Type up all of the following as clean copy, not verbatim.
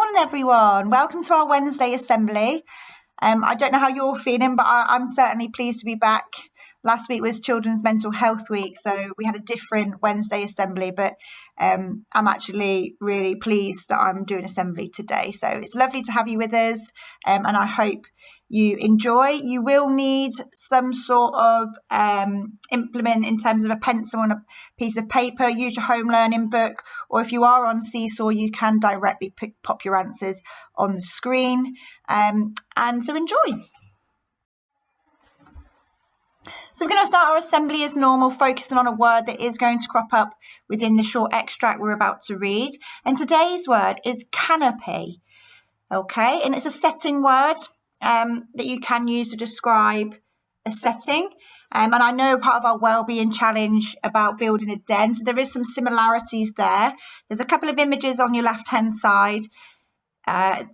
morning, everyone. Welcome to our Wednesday assembly. I don't know how you're feeling, but I'm certainly pleased to be back. Last week was Children's Mental Health Week, so we had a different Wednesday assembly, but I'm actually really pleased that I'm doing assembly today. So it's lovely to have you with us, and I hope you enjoy. You will need some sort of implement in terms of a pencil and a piece of paper. Use your home learning book, or if you are on Seesaw, you can directly pop your answers on the screen, and so enjoy. So we're going to start our assembly as normal, focusing on a word that is going to crop up within the short extract we're about to read. And today's word is canopy. Okay, and it's a setting word that you can use to describe a setting. And I know part of our wellbeing challenge about building a den, so there is some similarities there. There's a couple of images on your left-hand side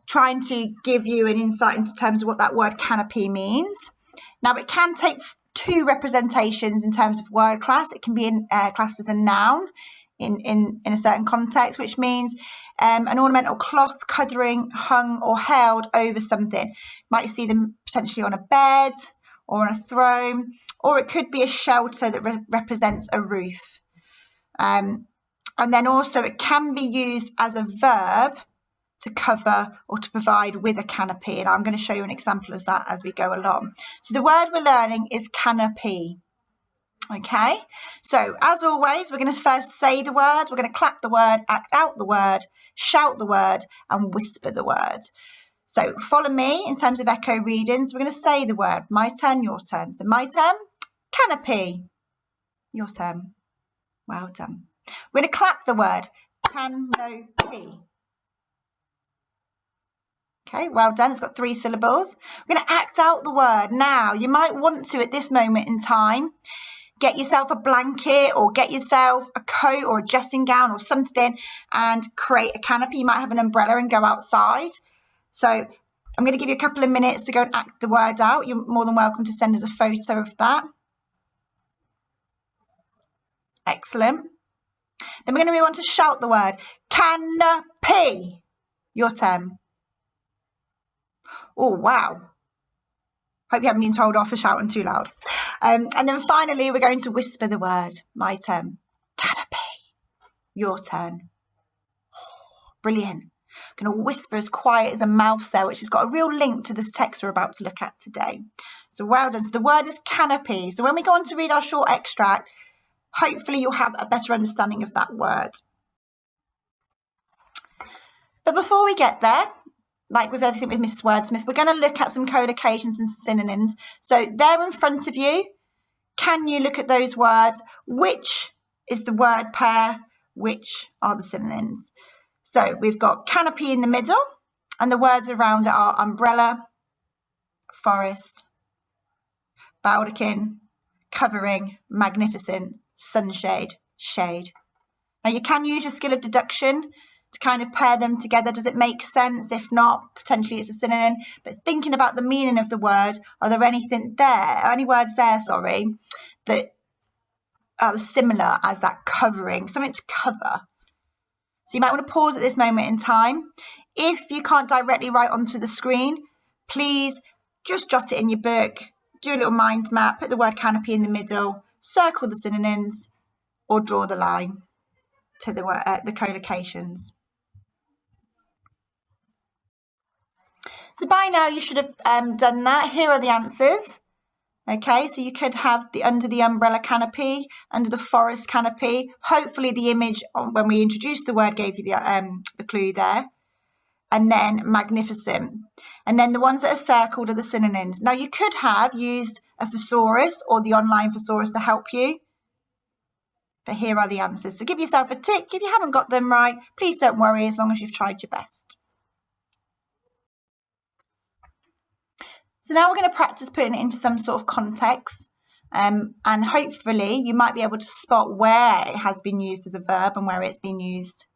trying to give you an insight into terms of what that word canopy means. Now, it can take two representations in terms of word class. It can be classed as a noun in a certain context, which means an ornamental cloth covering, hung or held over something. You might see them potentially on a bed or on a throne, or it could be a shelter that represents a roof. And then also it can be used as a verb to cover or to provide with a canopy. And I'm going to show you an example of that as we go along. So the word we're learning is canopy. Okay, so as always, we're going to first say the word, we're going to clap the word, act out the word, shout the word, and whisper the word. So follow me in terms of echo readings. We're going to say the word. My turn, your turn. So my turn, canopy. Your turn. Well done. We're going to clap the word, canopy. Okay, well done. It's got 3 syllables. We're going to act out the word. Now, you might want to, at this moment in time, get yourself a blanket or get yourself a coat or a dressing gown or something and create a canopy. You might have an umbrella and go outside. So I'm going to give you a couple of minutes to go and act the word out. You're more than welcome to send us a photo of that. Excellent. Then we're going to move on to shout the word, canopy. Your turn. Oh, wow. Hope you haven't been told off for shouting too loud. And then finally, we're going to whisper the word. My turn. Canopy. Your turn. Oh, brilliant. I'm going to whisper as quiet as a mouse there, which has got a real link to this text we're about to look at today. So well done. So the word is canopy. So when we go on to read our short extract, hopefully you'll have a better understanding of that word. But before we get there, like with everything with Mrs. Wordsmith, we're going to look at some collocations and synonyms. So there in front of you, can you look at those words? Which is the word pair? Which are the synonyms? So we've got canopy in the middle, and the words around it are umbrella, forest, baldachin, covering, magnificent, sunshade, shade. Now you can use your skill of deduction to kind of pair them together. Does it make sense? If not, potentially it's a synonym. But thinking about the meaning of the word, are there any words there, that are similar as that covering, something to cover? So you might want to pause at this moment in time. If you can't directly write onto the screen, please just jot it in your book, do a little mind map, put the word canopy in the middle, circle the synonyms, or draw the line to the collocations. So by now you should have done that. Here are the answers. Okay, so you could have under the umbrella canopy, under the forest canopy. Hopefully the image when we introduced the word gave you the clue there. And then magnificent. And then the ones that are circled are the synonyms. Now you could have used a thesaurus or the online thesaurus to help you. But here are the answers. So give yourself a tick. If you haven't got them right, please don't worry as long as you've tried your best. So now we're going to practice putting it into some sort of context. And hopefully you might be able to spot where it has been used as a verb and where it's been used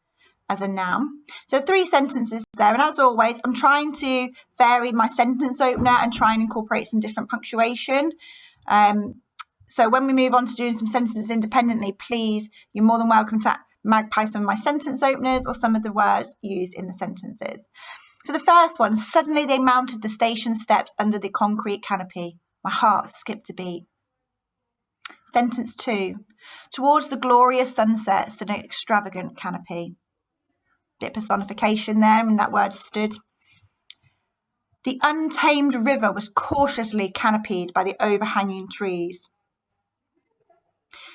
as a noun. So 3 sentences there. And as always, I'm trying to vary my sentence opener and try and incorporate some different punctuation. So when we move on to doing some sentences independently, please, you're more than welcome to magpie some of my sentence openers or some of the words used in the sentences. So the first one, suddenly they mounted the station steps under the concrete canopy. My heart skipped a beat. Sentence 2, towards the glorious sunset stood an extravagant canopy. Bit of personification there, and that word stood. The untamed river was cautiously canopied by the overhanging trees.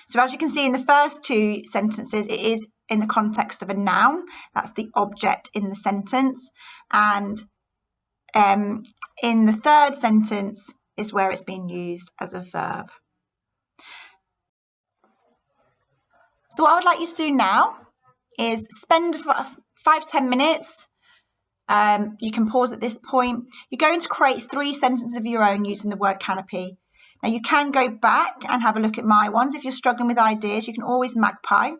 So as you can see in the first two sentences, it is in the context of a noun. That's the object in the sentence. And in the third sentence is where it's being used as a verb. So what I would like you to do now is spend 5-10 minutes. You can pause at this point. You're going to create 3 sentences of your own using the word canopy. Now you can go back and have a look at my ones. If you're struggling with ideas, you can always magpie.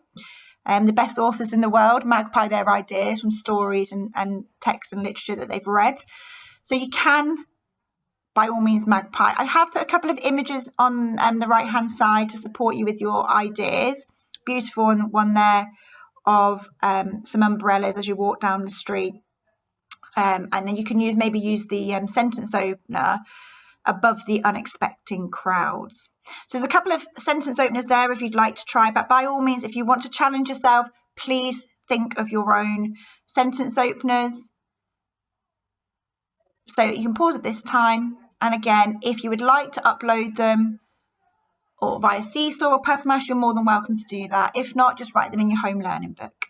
The best authors in the world magpie their ideas from stories and text and literature that they've read. So you can, by all means, magpie. I have put a couple of images on the right-hand side to support you with your ideas. Beautiful one there of some umbrellas as you walk down the street. And then you can maybe use the sentence opener above the unexpected crowds. So there's a couple of sentence openers there if you'd like to try, but by all means, if you want to challenge yourself, please think of your own sentence openers. So you can pause at this time. And again, if you would like to upload them or via Seesaw or Peppermash, you're more than welcome to do that. If not, just write them in your home learning book.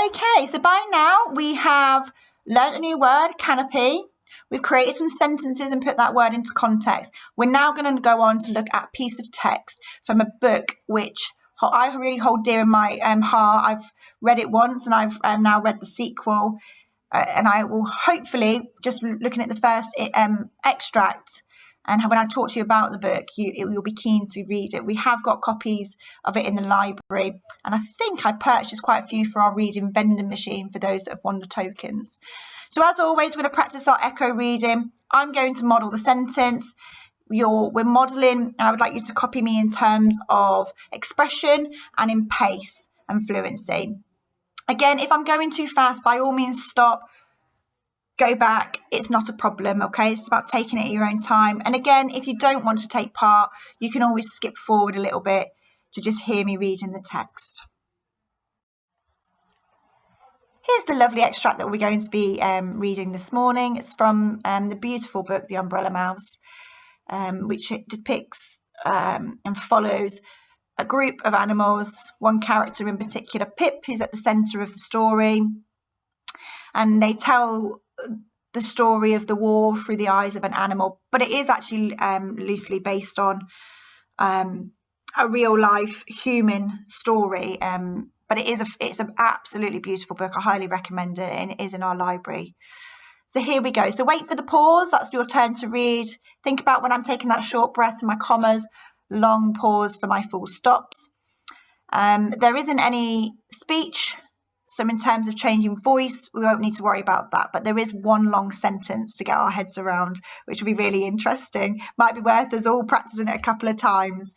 Okay, so by now we have learnt a new word, canopy. We've created some sentences and put that word into context. We're now going to go on to look at a piece of text from a book which I really hold dear in my heart. I've read it once and I've now read the sequel. And I will hopefully, just looking at the first extract, and when I talk to you about the book, you'll be keen to read it. We have got copies of it in the library, and I think I purchased quite a few for our reading vending machine for those that have won the tokens. So as always, we're going to practice our echo reading. I'm going to model the sentence. We're modelling, and I would like you to copy me in terms of expression and in pace and fluency. Again, if I'm going too fast, by all means stop. Go back, it's not a problem, okay? It's about taking it at your own time. And again, if you don't want to take part, you can always skip forward a little bit to just hear me reading the text. Here's the lovely extract that we're going to be reading this morning. It's from the beautiful book, The Umbrella Mouse, which depicts and follows a group of animals, one character in particular, Pip, who's at the centre of the story. And they tell the story of the war through the eyes of an animal, but it is actually loosely based on a real life human story. But it's an absolutely beautiful book. I highly recommend it, and it is in our library. So here we go. So wait for the pause. That's your turn to read. Think about when I'm taking that short breath and my commas, long pause for my full stops. There isn't any speech. So in terms of changing voice, we won't need to worry about that. But there is one long sentence to get our heads around, which will be really interesting. Might be worth us all practicing it a couple of times.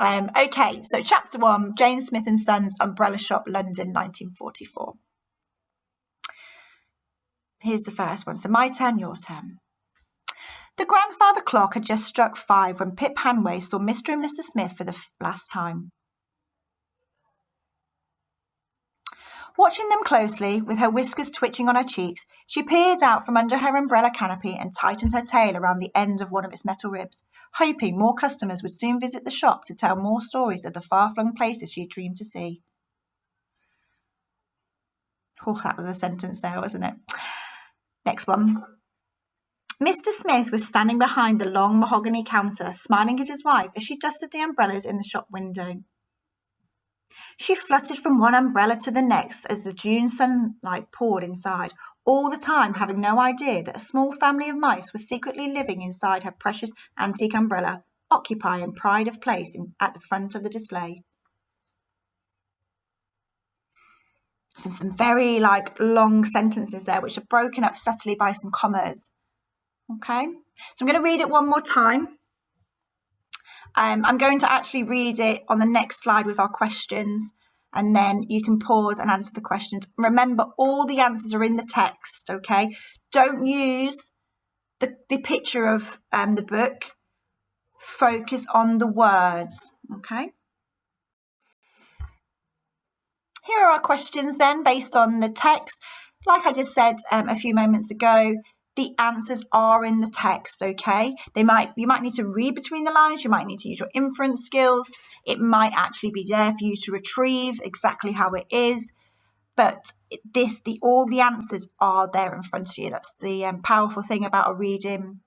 Okay, so chapter 1, Jane Smith and Sons, Umbrella Shop, London, 1944. Here's the first one. So my turn, your turn. The grandfather clock had just struck 5 when Pip Hanway saw Mr. and Mr. Smith for the last time. Watching them closely, with her whiskers twitching on her cheeks, she peered out from under her umbrella canopy and tightened her tail around the end of one of its metal ribs, hoping more customers would soon visit the shop to tell more stories of the far-flung places she dreamed to see. Oh, that was a sentence there, wasn't it? Next one. Mr. Smith was standing behind the long mahogany counter, smiling at his wife as she dusted the umbrellas in the shop window. She fluttered from one umbrella to the next as the June sunlight poured inside, all the time having no idea that a small family of mice was secretly living inside her precious antique umbrella, occupying pride of place at the front of the display. Some very long sentences there, which are broken up subtly by some commas. Okay, so I'm going to read it one more time. I'm going to actually read it on the next slide with our questions, and then you can pause and answer the questions. Remember, all the answers are in the text, okay? Don't use the picture of the book. Focus on the words, okay? Here are our questions then, based on the text. Like I just said a few moments ago, the answers are in the text, okay? You might need to read between the lines. You might need to use your inference skills. It might actually be there for you to retrieve exactly how it is. But all the answers are there in front of you. That's the powerful thing about a reading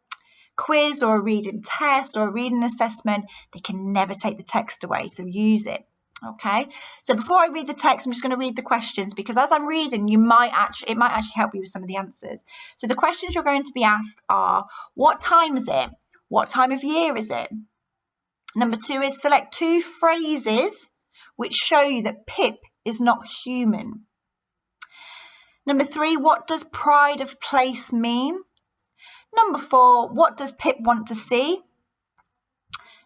quiz or a reading test or a reading assessment. They can never take the text away, so use it. Okay, so before I read the text, I'm just going to read the questions, because as I'm reading, it might actually help you with some of the answers. So the questions you're going to be asked are: what time is it? What time of year is it? Number 2 is select 2 phrases which show you that Pip is not human. Number 3, what does pride of place mean? Number 4, what does Pip want to see?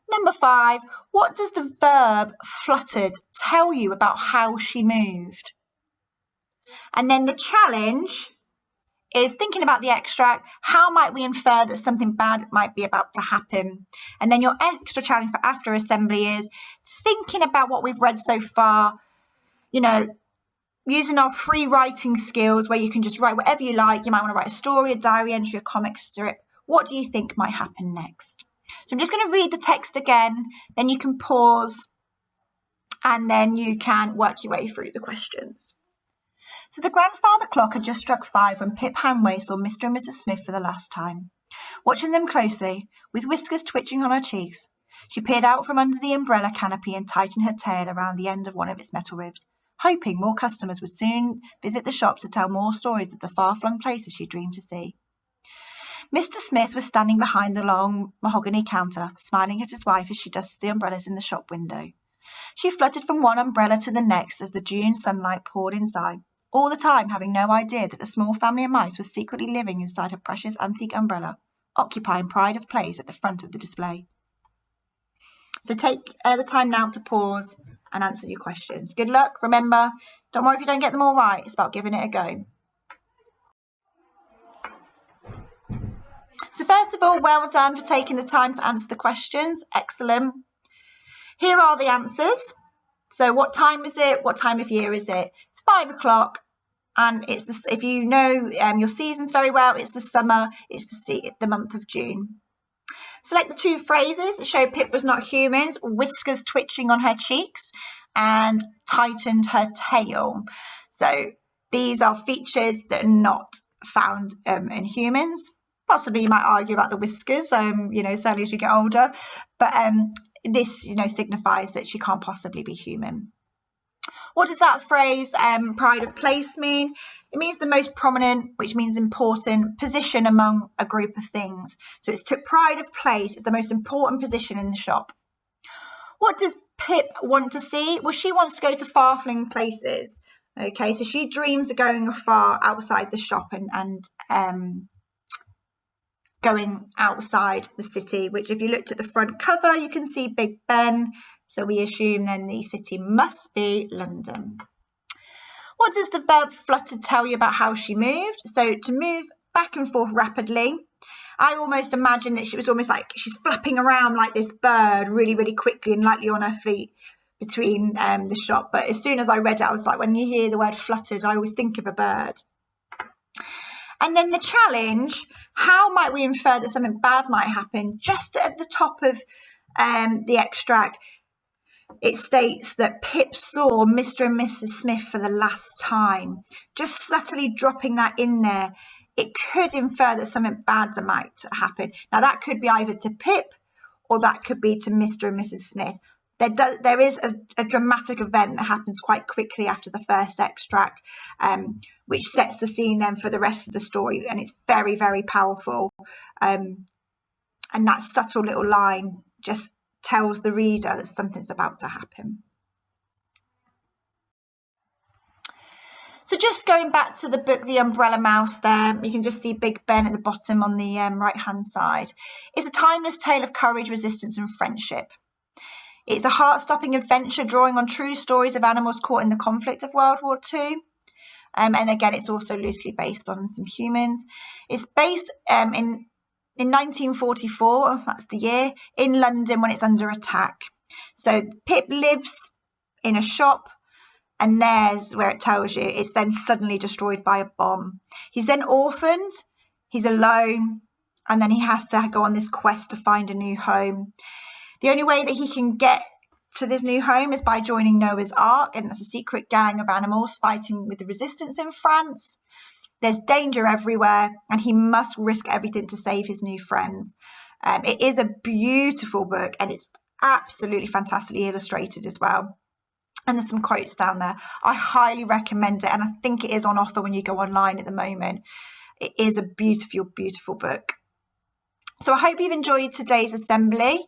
Number 5, what does the verb fluttered tell you about how she moved? And then the challenge is thinking about the extract. How might we infer that something bad might be about to happen? And then your extra challenge for after assembly is thinking about what we've read so far, using our free writing skills where you can just write whatever you like. You might want to write a story, a diary entry, a comic strip. What do you think might happen next? So I'm just going to read the text again, then you can pause, and then you can work your way through the questions. So the grandfather clock had just struck 5 when Pip Hanway saw Mr. and Mrs. Smith for the last time. Watching them closely, with whiskers twitching on her cheeks, she peered out from under the umbrella canopy and tightened her tail around the end of one of its metal ribs, hoping more customers would soon visit the shop to tell more stories of the far-flung places she dreamed to see. Mr. Smith was standing behind the long mahogany counter, smiling at his wife as she dusted the umbrellas in the shop window. She fluttered from one umbrella to the next as the June sunlight poured inside, all the time having no idea that a small family of mice was secretly living inside her precious antique umbrella, occupying pride of place at the front of the display. So take the time now to pause and answer your questions. Good luck. Remember, don't worry if you don't get them all right. It's about giving it a go. So first of all, well done for taking the time to answer the questions. Excellent. Here are the answers. So what time is it? What time of year is it? It's 5 o'clock, and it's if you know your seasons very well, it's the summer. It's the month of June. Select the 2 phrases that show Pip was not humans: whiskers twitching on her cheeks and tightened her tail. So these are features that are not found in humans. Possibly you might argue about the whiskers, certainly as you get older, but this, signifies that she can't possibly be human. What does that phrase, pride of place, mean? It means the most prominent, which means important, position among a group of things. So it's pride of place is the most important position in the shop. What does Pip want to see? Well, she wants to go to far-flung places. Okay, so she dreams of going far outside the shop and going outside the city, which if you looked at the front cover, you can see Big Ben. So we assume then the city must be London. What does the verb fluttered tell you about how she moved? So to move back and forth rapidly. I almost imagine that she was almost like she's flapping around like this bird really, really quickly and lightly on her feet between the shop. But as soon as I read it, I was like, when you hear the word fluttered, I always think of a bird. And then the challenge, how might we infer that something bad might happen? Just at the top of the extract, it states that Pip saw Mr. and Mrs. Smith for the last time. Just subtly dropping that in there, it could infer that something bad might happen. Now, that could be either to Pip or that could be to Mr. and Mrs. Smith. There is a dramatic event that happens quite quickly after the first extract, which sets the scene then for the rest of the story, and it's very, very powerful. And that subtle little line just tells the reader that something's about to happen. So just going back to the book, The Umbrella Mouse there, you can just see Big Ben at the bottom on the right-hand side. It's a timeless tale of courage, resistance and friendship. It's a heart-stopping adventure drawing on true stories of animals caught in the conflict of World War II. And again, it's also loosely based on some humans. It's based in 1944, that's the year, in London when it's under attack. So Pip lives in a shop, and there's where it tells you it's then suddenly destroyed by a bomb. He's then orphaned, he's alone, and then he has to go on this quest to find a new home. The only way that he can get to this new home is by joining Noah's Ark, and that's a secret gang of animals fighting with the resistance in France. There's danger everywhere, and he must risk everything to save his new friends. It is a beautiful book, and it's absolutely fantastically illustrated as well. And there's some quotes down there. I highly recommend it, and I think it is on offer when you go online at the moment. It is a beautiful, beautiful book. So I hope you've enjoyed today's assembly.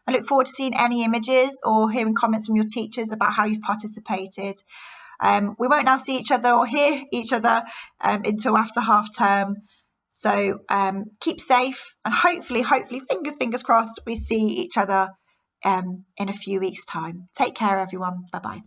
I look forward to seeing any images or hearing comments from your teachers about how you've participated. We won't now see each other or hear each other until after half term. So keep safe, and hopefully, fingers crossed, we see each other in a few weeks' time. Take care, everyone. Bye-bye.